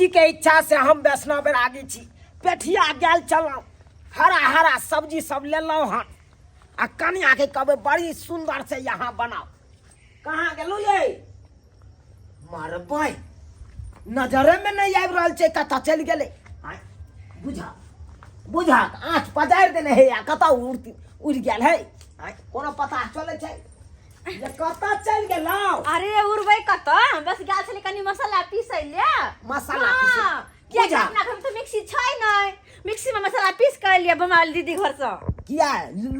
जी के इच्छा से हम वैष्णव बैरागी छी पेठिया गेल चलौ हरा हरा सब्जी सब लेलौ हन आ कनिया के कहबै बड़ी सुंदर से यहाँ बनाओ कहाँ गेलू ये मारबै नजरे में नहीं आबि रहल छै कतऽ चलि गेलै बुझा बुझा आँख पजारि देने है या कतऽ उड़ि गेल है कोनो पता चलै छै ये कतऽ चलि गेलौ अरे उड़बै कतऽ बस गेल छलै कनी मसाला पीसै ले मसाला पीसै किया कि अपना घर में तो मिक्सी छै नहीं मिक्सी में मसाला पीस कर लिया बमाल दीदी घर से किया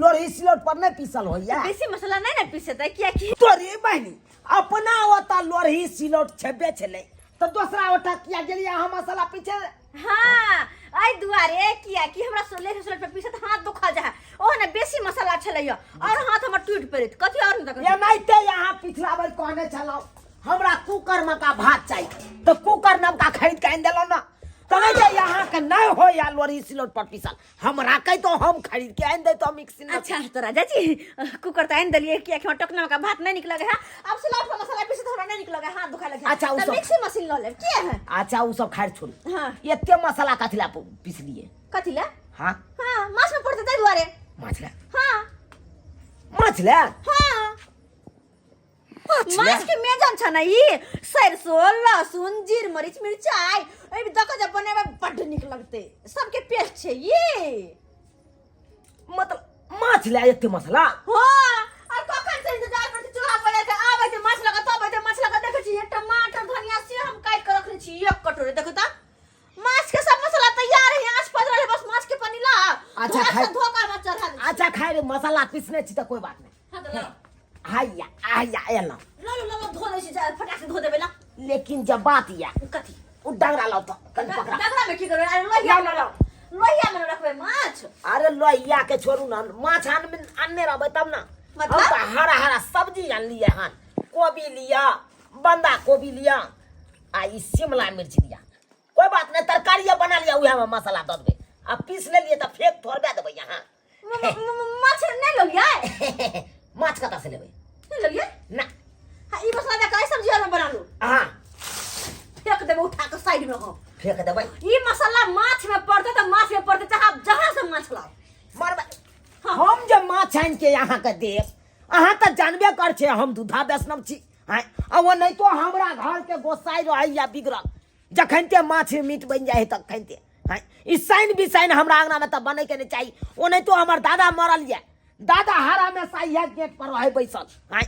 लोरही सिलौट पर नहीं पीसल होइया बेसी मसाला नहीं ना पीसते किया कि तोरी बहनी अपना ओता लोरही सिलौट छेबे छलै तो दूसरा ओटा किया गेलिया हम मसाला पीछे हां आई दुआरे किया कि हमरा सोले सिलौट पे पीसत हाथ दुखा जाय ओ ने बेसी मसाला छलै और हाथ हमर टूट पड़त कथि और तक ये नहीं ते यहां पिछला बार कहने चलो हमरा कुकर में का भात चाहिए तो कुकर नम का खरीद के आन देलो ना तने जे यहाँ के नहीं हो या लोरी सिलौट पर पीसल हमरा कह तो हम खरीद के आन दे तो मिक्सी में अच्छा तो राजा जी कुकर तो आन दलिए किया कि टकना का भात नहीं निकल गया अब सिलौट पर मसाला पीसे तो हमरा नहीं निकल गया हाथ दुखा लगे अच्छा तो मिक्सी मशीन ल ले क्या है अच्छा उ सब खैर छोड़ हां एते मसाला कथिला पीस लिए कथिला हां हां माछ में पड़ते ताई दुआरे मछला हां मछला हां माछ के मेजन छ ना ई सरसों लहसुन जीर मरीच मिर्चाई ए दक जब बनेबे बड निक लगते सबके पेस्ट छै ये मतलब माछ ले एते मसाला हां और कखन से इंतजार करते चूल्हा पर के आबै ते माछ लगा तब ते माछ लगा देखे छी टमाटर धनिया से हम काट के रखले छी एक कटोरे देखो त माछ के सब मसाला तैयार है आंच पज रहे बस माछ के पानी ला अच्छा खाए धोखा मत चढ़ा दे अच्छा खाए मसाला पीसने छी त कोई बात नहीं हां तो आया आया एला लो धो ले छी फटाक से धो देबे ना लेकिन जब बात या कथि उ डगरा लाओ तो कन पकड़ा डगरा में की करे अरे लोहिया में रखबे माछ अरे लोहिया के छोड़ू ना माछ आनने रहबै तब ना मतलब हम तो हरा हरा सब्जी आन लिए हन कोबी लिया बंदा कोबी लिया आ ई शिमला मिर्च लिया कोई बात नहीं तरकारी बना लिया उहे में मसाला दऽ देबै आ पीस ले लिए त फेंक थोड़बे देबै यहाँ माछ नहीं लोहिया माछ कतऽ से लेबै नहीं लोहिया ना हां ई मसाला का सब्जी में बना लो हां फेंक देबे उठा के साइड में हो फेंक देबै ई मसाला माछ में पड़ते तो माछ में पड़ते चाहे आप जहां से माछ लाओ मारबै हम जब माछ आनि के यहाँ के देब अहाँ तऽ जानबे कर छे हम दूधा वैष्णव छी हैं आ वो नहीं तो हमरा घर के गोसाई रहे या बिगड़ल जखनते माछ मीट बन जाए तखनते हैं ई साइन बिसाइन हमरा आंगना में तऽ बने के नहीं चाहिए वो नहीं तो हमर दादा मरल ये दादा हरा में साइया गेट पर रहे बैसल हैं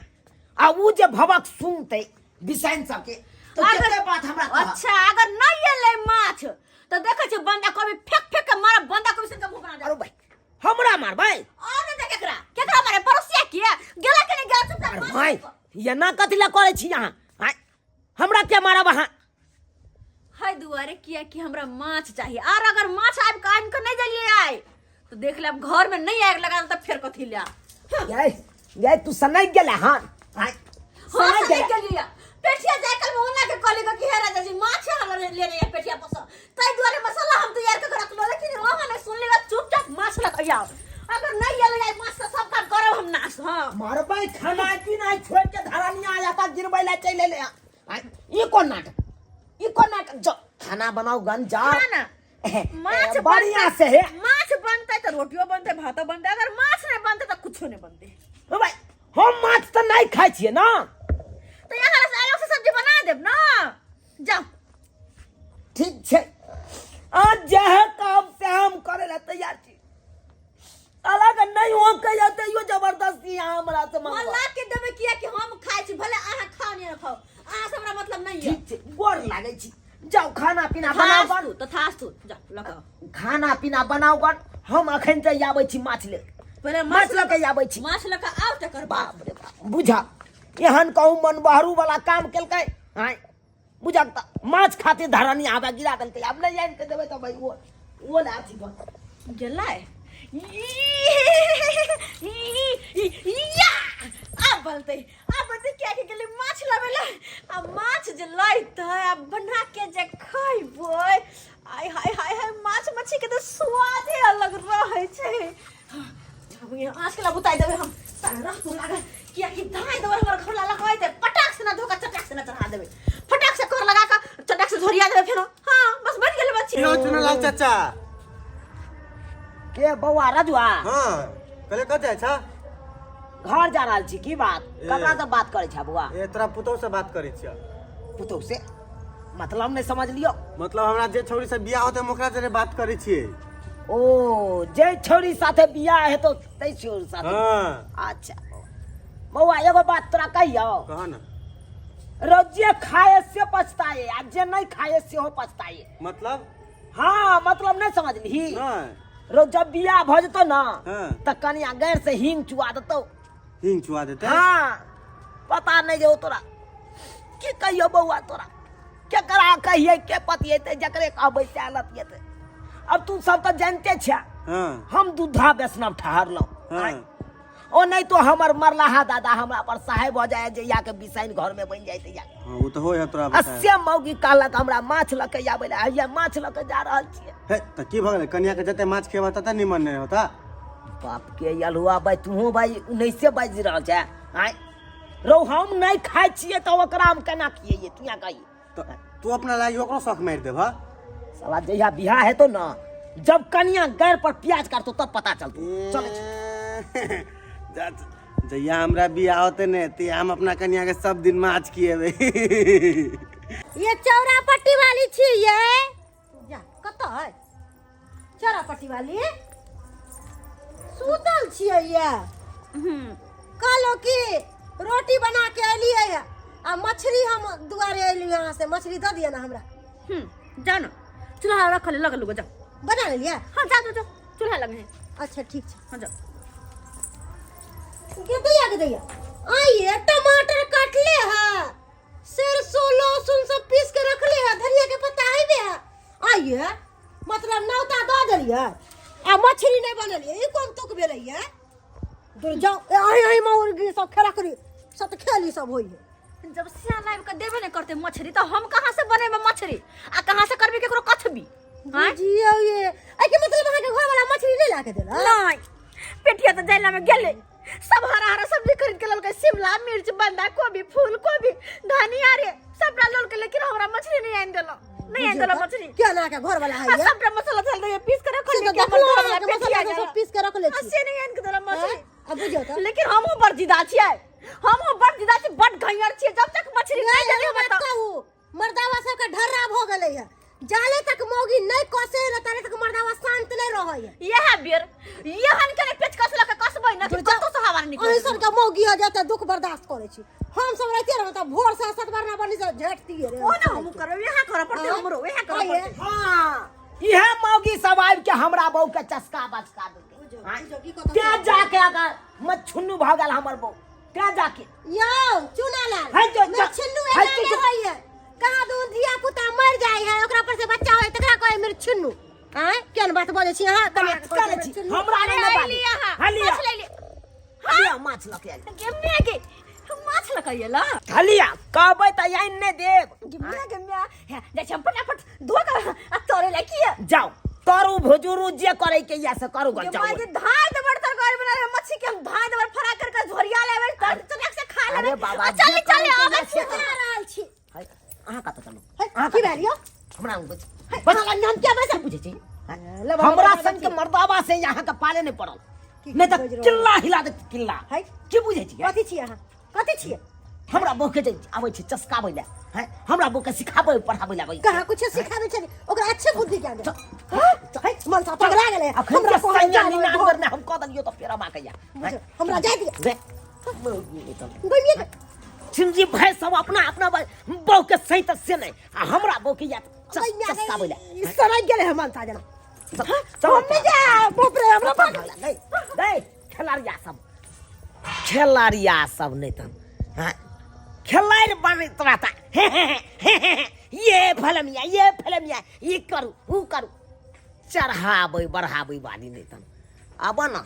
आ उ जे भवक सुनते बिसाइन सबके तो केते बात हमरा कह अच्छा अगर नहीं एले माछ तो देखे छ बंदा कभी फेंक फेंक के मार बंदा कभी से मुंह बना दे अरे भाई हमरा मारबै और नहीं केकरा केकरा मारे पड़ोसिया के गेला के नहीं गेला चुपचाप भाई ये ना कथिला करे छी यहाँ हैं हमरा के मारब अहाँ हाय दुआरे किया कि हमरा माछ चाहिए और अगर माछ आब कान के नहीं देलिए आए तो देख ले अब घर में नहीं आग लगा तो फिर कथि ले ये तू सनक गेला हन हां सनक गेलिया पेठिया जाकल में ओना के कॉलेज की है राजा जी माछ हम ले रहे पेठिया पस तई दुआरे मसाला हम तैयार कर रख लो लेकिन वहां ने सुन लेगा चुपचाप माछ लखिया अगर नहीं ले जाए माछ का सब काम करब हम नाश हां मारबै खाना पीना छोड़ के धरानी आ जाता गिरबै ला चले ले ई कोन नाटक जो खाना बनाओ गन जा ना माछ बढ़िया से है माछ बनते तो रोटियो बनते भातो बनते अगर माछ नहीं बनते तो कुछो नहीं बनते ओ भाई हम माछ तो नहीं खाइ छिए ना तो यहाँ से अलग से सब्जी बना देब ना जाओ ठीक छे आज जह काम से हम करे ला तैयार छी अलग नहीं हो के जाते यो जबरदस्ती यहाँ हमरा से मंगवा मला के देबे किया कि हम खाइ छी भले आहा खाओ नहीं खाओ आहा से हमरा मतलब नहीं है ठीक छे गोर लागे छी जाओ खाना पीना बनाओ गन तो थास तू जा लगाओ खाना पीना बनाओ गन हम अखन से आबै छी माछ ले पहले माछ लके आबै छी माछ लका आउ त कर बाप रे बाप बुझा एहन कहूँ मन बहरू वाला काम केलकै हैं बुझा माछ खातिर धरानी आबे गिरा देलकै अब नहीं आनि के देबै त भाई वो ना छी बन गेलै या अब बोलते क्या के गेले माछ लावेला अब माछ जे लइते अब बना के जे खइबो आय हाय हाय हाय माछ मछली के तो स्वादे अलग रहे छै अब ये आज के ला बुताई देबे हम सारा तू लागे किया कि दाई देबे हमर घर ला लगाई दे पटाक से ना धोका चटाक से ना चढ़ा देबे फटाक से कर लगा का चटाक से झोरिया देबे फेरो हाँ बस बन गेल मछली यो चुनलाल चाचा के बउआ रजुआ हाँ कले कत जाय छा घर जा रहल छी की बात ककरा से बात करे छा बउआ ए तोरा पुतौ से बात करै छियै पुतौ से मतलब नहीं समझ लियो मतलब हमरा जे छौरी से बियाह होते ओकरा जरे बात करै छियै ओ जे छोरी साथे बियाह है तो तै छोरी साथे हाँ अच्छा बउआ एगो बात तोरा कहियो कहा ना रोजे खाए से पछताए आ जे नहीं खाए से हो पछताए मतलब हाँ मतलब नहीं समझ ली नहीं रोज जब बियाह भ जतो ना हाँ। त कनिया गैर से हींग चुआ देतो हिंग चुआ देते हाँ पता नहीं जो तोरा की कहियो बउआ तोरा के करा कहिए के पतिएते जकरे कहबै से लतिएते अब तू सब तो जानते छा हाँ हम दूधा वैष्णव ठहरलो हाँ ओ नहीं तो हमर मरलाहा दादा हमरा पर सहाय भ जाए जे या के बिसाइन घर में बन जाए या हाँ वो तो होय है तोरा बताए अस्से मौगी कहलक हमरा माछ लके आबै ले हइया माछ लके जा रहल छिए हे त की भ गेलै कन्या के जते माछ खेबा तते निमन नहीं होता बाप के यलुआ भाई तू भाई 19 बाजि रहल छै आय रो हम नहीं खाइ छिए त ओकरा हम केना खिए तू या कही तो तू अपना लागि ओकरो शौक मार देब साला जहिया बियाह हेतो ना जब कनिया गैर पर प्याज काटतो तब पता चलतो चल जहिया हमरा बियाह होते ने ते हम अपना कन्या के सब दिन माछ खिएबे ये चौरापट्टी वाली छी ये जा कत है चौरापट्टी वाली सुतल छियै ये कहलो कि रोटी बना के एलियै है आ मछली हम दुआरे एली यहाँ से मछली दे दिया ना हमरा जाओ ना चूल्हा रख ले लग लो जाओ बना लिया हाँ जाओ जाओ चूल्हा लगे है अच्छा ठीक है हाँ जाओ के दैया आइए टमाटर काट ले है सरसों लहसुन सब पीस के रख ले है धनिया के पत्ता है बे आइए मतलब नौता दे देलिए आ मछली नहीं बनलिए ई कोन तुक भेलै है दूर जाओ आई मुर्गी सब खेला करी सब खेली सब होई है जब सियान लाइव के देबे नहीं करते मछली तो हम कहाँ से बनेबे मछली आ कहाँ से करबे केकरो कथबी जियो ये आई के मतलब वहां के घर वाला मछली नहीं लाके देला नहीं पेटिया तो जैला में गेले सब हरा हरा सब्जी खरीद के ललके शिमला मिर्च बंधा गोभी फूल गोभी धनिया रे सब डाल के लेकिन हमरा मछली नहीं आइन देलो नहीं आइन देलो मछली क्या ना के घर वाला है सब मसाला चल रही है पीस के रख ले के मसाला सब पीस के रख ले छी असे नहीं आइन के देलो मछली अब बुझियो त लेकिन हम बर्जिदा छियै हम बर्जिदा छी बड घैयर छियै जब तक मछली नहीं देली हम बताऊ मर्दावा सब के ढर्रा भ गेलै है जाले तक मौगी नहीं कसे न तारे तक मर्दावा शांत नहीं रहै है यह बेर यहन के पेच कस लके कसबै न कि कतो से हवा निकल ओहि सब के मौगी हो जाते दुख बर्दाश्त करे छी हम सब रहते रह त भोर से सतबरना बनी से झटती रे ओ ना हम करब यहां करब पड़ते हमरो यहां करब पड़ते हाँ इहे मौगी सब आबि के हमरा बहू के चस्का बचका देलकै ते जाके अगर मत छुन्नू भ गेल हमर बहू ते जाके यो चुना लाल है जो मैं छिन्नू एना नहीं होई है कहां दूध धिया पुता मर जाय है ओकरा पर से बच्चा होय तकरा कहै मेरे छिन्नू हैं केन बात बोले छी हां करे छी हमरा अरे नहीं ले लिया हलिया माछ ले ले हलिया माछ लके आइल गेम्या के माछ लकैला हलिया कहबै त आइन नहीं देब गेम्या जे हम फटाफट धो के आ तोरे ला किया जाओ करू भुजुरु जे करे के या से करू ग जाओ जे धाय देबर तरकारी बना रहे मच्छी के हम धाय देबर फ्राई करके झोरिया लेबे तक से खा लेबे अरे बाबा चल चल आगे छी रहल छी अहाँ कत चलू है की भेलियो हमरा बस नाम क्या वैसे बुझे छी हमरा संग के मर्दावा से यहाँ के पाले नहीं पड़ल नहीं तो किल्ला हिला दे किल्ला है की बुझे छी कथि छी अहाँ कथि छी हमरा बहू के जे आबै छै चस्काबै ले हैं हमरा बहू के सिखाबै पढ़ाबै ले आबै कहाँ कुछ सिखावे छै ओकरा अच्छे बुद्धि ज्ञान दे है मन सा पगला गेले हमरा संज्ञा निनांबर ने हम क दलियो तो फेर मा कहिया हमरा जाय दिया रे गनिए सिंजी भाई सब अपना अपना बहू के सही त से नहीं आ हमरा बहू के या चस्काबै ले इस तरह गेले हम मनसा जना चल हम जा बाप रे हमरा पर नहीं नहीं खिलाड़िया सब नहीं तन हाँ खिलाड़ बन रहता ये फलमिया ये करू वो करू चढ़ाबै बढ़ाबै वाली नहीं तन अब ना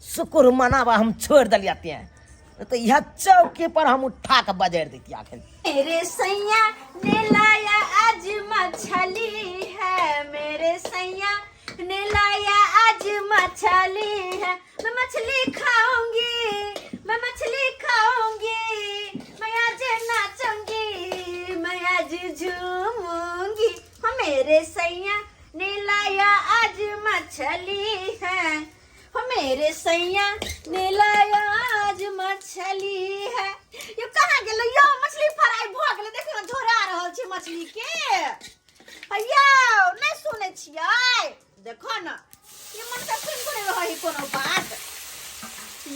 शुक्र मनावा हम छोड़ दिलिया ते तो यह चौकी पर हम उठा के बजर देती आखिर मेरे सैया ने लाया आज मछली है मेरे सैया ने लाया आज मछली है मैं मछली खाऊंगी मैं मछली खाऊंगी मैं आज नाचूंगी मैं आज झूमूंगी मेरे सैया ने लाया आज मछली है, हो मेरे सैया ने लाया आज मछली है। यो कहाँ गेलो यो मछली फ्राई भ गेलै, देखो ना झोरा रहल छै मछली के। अय्यो नहीं सुने छियै, देखो ना ये मन का सुन करे रही कोनो बात।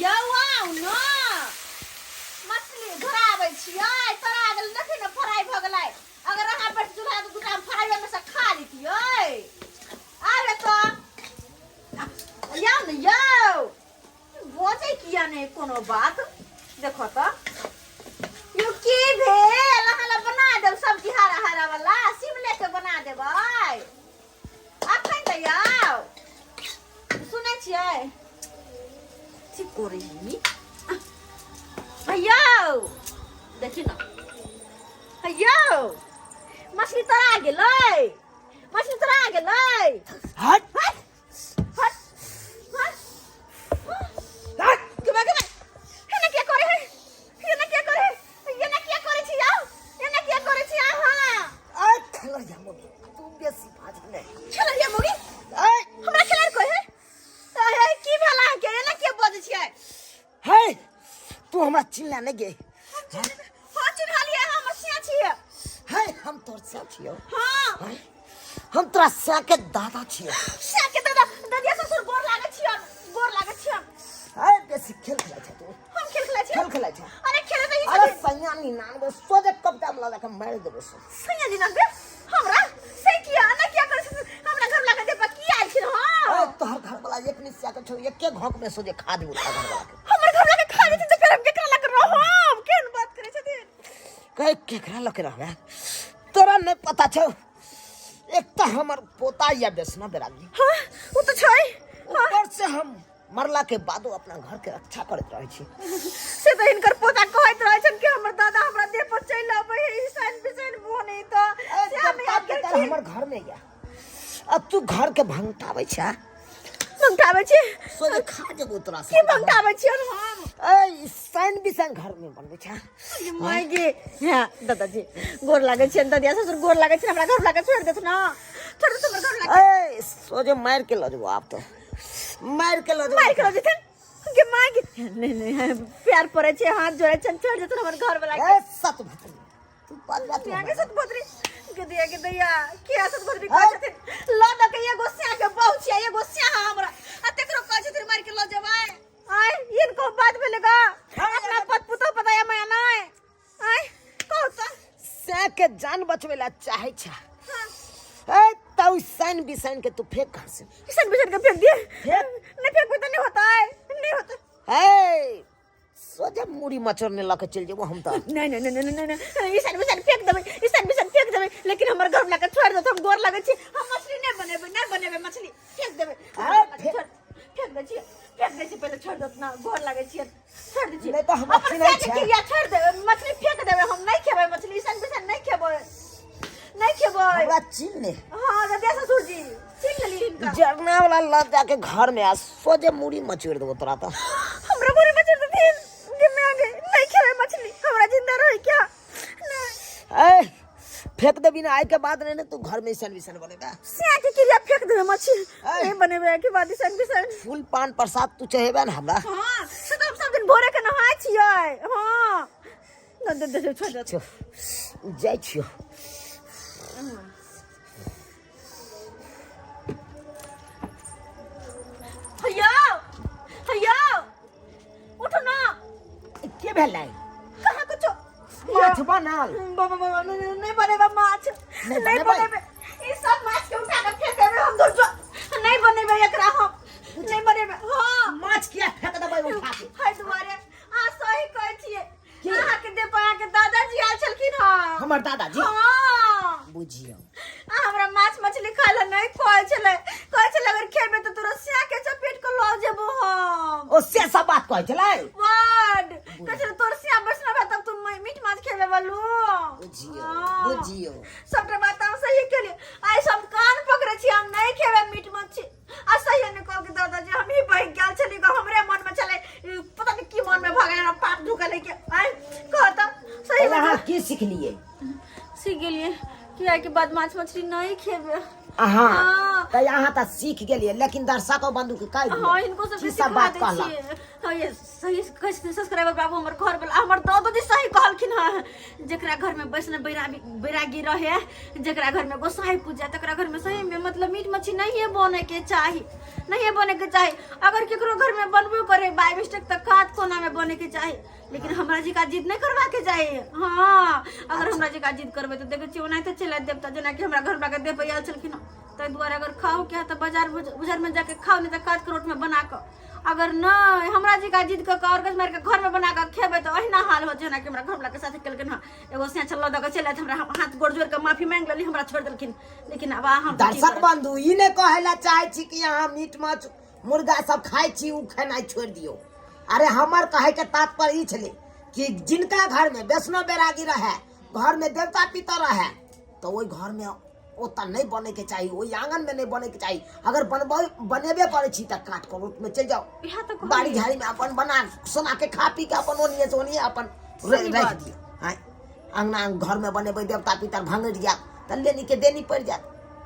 यो आओ ना मछली धराबै छियै, तोरा गेल देखी ना फ्राई भ गेलै। अगर अहाँ बैठ चूल्हा तो दूटा फ्राई में से खा लेतियै। आबे तो याओ न यो बोझे किया नहीं कोनो बात। देखो तो यो की भेल, अहाँ बना देब सब्जी हरा हरा वाला, शिमले के बना देबै अखन त याओ। सुनै छियै ठीक करे ही अय्यो देखी ना अय्यो मछली तोरा गेलै, मछली तोरा गेलै। हट हट हट हट हट केबे केबे हेने के करे है, हेने के करे, हेने के करे छी याओ, हेने के करे छी अहाँ। आई खलर जामो तू बेसी बात नहीं चल ये मोगी आई हमरा खेलार कोइ है। अरे की भेला के हेने के बजै छियै। हे तू हमरा चिल्ला नहीं गे। हां चिन्हा लिया हम सिया छियै। हे हम तोर से छियो। हां हे हम तोरा से के दादा छियो। से के दादा ददिया ससुर गोर लागै छियै, गोर लागै छियै। हे बेसी खेल खेला छ तू। हम खेल खेला छियै, खेल खेला छ। अरे खेले त अरे ई सैया नी नाम दे सोजे कब्जा में लगा के मार देबे सो। सैया जी नंदे हमरा से किया ना क्या कर हमरा घर लगा दे की आइल छी। हां ए तोहर घर वाला एक निस्या के छो एक के घोक में सोजे खा दे उठा घर वाला के। हमर घर लगा खा देती तो फिर हम केकरा लग रहो हम केन बात करे छथिन। कहे केकरा लके रहबे तोरा नहीं पता छो। एक तो हमर पोता या बेसना बेरागी, हां वो तो छै। ऊपर से हम मरला के बादो अपना घर के रक्षा करत रहे छी। से तो इनकर पोता कहत रहे छन कि हमर दादा हमरा देह पर चल आबै है ईसान बिसान बोने तो से हम याद कर छी। हमर घर में या अब तू घर के भंगटावे छ, भंगटाबै छी सोजे खा जेबो तोरा से। की भंगटाबै छी हम। ए सैन बिसन घर में बनबे छ। ये मायगे हां दादाजी गोर लागै छै, ददिया ससुर गोर लागै छै, हमरा घर लगा छोड़ देत ना, छोड़ दे हमर घर लगा। ए सोजे मार के ल जेबो आप तो मार के ल जेबो। मार कर देतन के मायगे नहीं प्यार पड़े छै, हाथ जोड़े छन, छोड़ देत हमर घर वाला के। ए सत भतरी तू बात बात आगे सत भद्री के दिया के दैया के सत भद्री कहै छथिन ल द के एगो सिया के बहु छिया, एगो सिया हमरा आ तेकरो कहै छथिन मार के ल जेबै। आय इनको बात भेलेगा अपना पत पुतो पता या मैं नहीं। आय कहू तो से के जान बचवे ला चाहे छ। ए तू सैन बिसन के तू फेंक घर से। किसान बिछड़ के फेंक दिए, फेंक। नहीं फेंक तो नहीं होता है, नहीं होता। ए सोजे मुड़ी मचरने लके चल जेबो हम तो। नहीं नहीं नहीं नहीं नहीं ईसान बिछड़ फेंक देबै, ईसान बिछड़ फेंक देबै, लेकिन हमर घर लगा छोड़ दो, हम गोर लागै छी, हम मछली नहीं बनेबै, नहीं बनेबै मछली फेंक देबै। फेंक दे छी, फेंक दे छी, पहले छोड़ दो ना, गोर लागै छी, छोड़ दे छी। नहीं तो हम मछली नहीं के खाए। किया छोड़ दे, मछली फेंक देबै, हम नहीं खेबै मछली, ईसान बिछड़ नहीं खेबै, नहीं खेबै। हमरा चिन ले हां ददिया ससुर जी चिन लेली इनका। जरना वाला लग जाके घर में आ सोजे मुड़ी मचोड़ देबो तोरा तो। हमरा बोरे बचर देथिन कि मैं आगे नहीं खेबै मछली, हमरा जिंदा रही क्या नहीं। ए फेंक देबी ना, आए के बाद नहीं तू घर में सन बिसन बनेगा। सिया के किया फेंक देबै मछली, नहीं बनेबै के बाद ईसान बिसान। फूल पान प्रसाद तू चाहेबे ना हमरा। हां से तो हम सब दिन भोरे के नहाय छियै। हां दे छोड़ दे। छो जाय छियो। हैया हैया उठो ना, के भेलै कहां कुछो माछ बनाल। बाबा बाबा नहीं बनेबे माछ, नहीं नहीं बनेबै। बनेबे ई सब माछ के उठा के फेंक देबै हम दूर जो, नहीं बनेबे एकरा हम नहीं बनेबे। हां माछ किया फेंक देबै उठा के। हाय दुआरे आ सही कहै छियै, अहाँ के दे पाया के दादाजी आल छलखिन। हां हमर दादाजी हां बुझियो हमरा माछ मछली खाय ला नहीं कहै छलै, कहै छलै अगर खेबे त तोरा सिया के चपेट के ल जेबो हम। ओ से सब बात कहै छलै। वाड कहै छलै तोर सिया बैसना बा तब तुम मीट माछ खेबे वालू। बुझियो बुझियो सबटा बात हम सही केलिए, आइ सब कान पकड़े छी, हम नहीं खेबे मीट मछली। आ सही ने कह के दादाजी हम ही बह गेल छली, हमरे मन में चले पता नहीं की मन में भगे ना पाप ढुकले के। आइ कह त सही यहाँ की सीख लिए। सीख गेलिए कि बियाह के बाद माछ मछली नहीं खेबे। हाँ हाँ। तो यहाँ तक सीख गेलिए, लेकिन दर्शकों बंधु के कह दियो। हाँ इनको सब की सिखा बात दै कहला। छियै। हाँ ये सही कैसे सब्सक्राइबर बाबू हमर घर वाला हमर दादी सही कहलखिन हां, जेकरा घर में वैष्णव बैरागी रहे, जेकरा घर में गोसाई पूजा, तकरा घर में सही में मतलब मीट मछली नहीं बने के चाहिए, नहीं बने के चाहिए। अगर केकरो घर में बनबो करे बाय मिस्टेक त काट कोना में बने के चाहिए, लेकिन हमरा जी का जिद नहीं करवा के चाहिए। हाँ अगर हमरा जी का जिद करबे तो देखे छी ओनाहिते चला देब, त जेना कि हमरा घर वाला के दे पे आयल छलखिन। ताहि दुआरे अगर खाओ के तो बाजार में जाके खाओ, नहीं तो काट के रोट में बना कर। अगर नहीं हमरा जी का जिद कर और मार के घर में बना कर खेबे तो अहिना हाल हो जेना कि हमरा घर वाला के साथ केलखिन। हां एगो से चल द के चले हमरा हाथ गोड़ जोड़ के माफी मांग लेली, हमरा छोड़ देलखिन। लेकिन अब हम दर्शक बंधु ई ने कहेला चाहे छी कि यहाँ मीट माछ मुर्गा सब खाई छी, उ खेनाई छोड़ दियो। अरे हमर कहे के तात्पर्य ई छले कि जिनका घर में वैष्णव बैरागी रहे, घर में देवता पितर रहे, तो वही घर में ओता नहीं बने के चाहिए, वही आंगन में नहीं बने के चाहिए। अगर बनेबे करे छी त काट कर रोट में चल जाओ, बाड़ी झाड़ी में अपन बना सोना के खा पी के अपन ओनिए से ओनिए अपन रख दियो। हां अंगना घर में बनेबे देवता पितर भंगड़ जा त लेनी के देनी पड़ जात।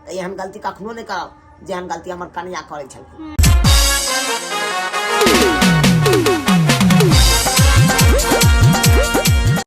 त एहन गलती कखनो नहीं करब जेहन गलती हमर कन्या करे छल।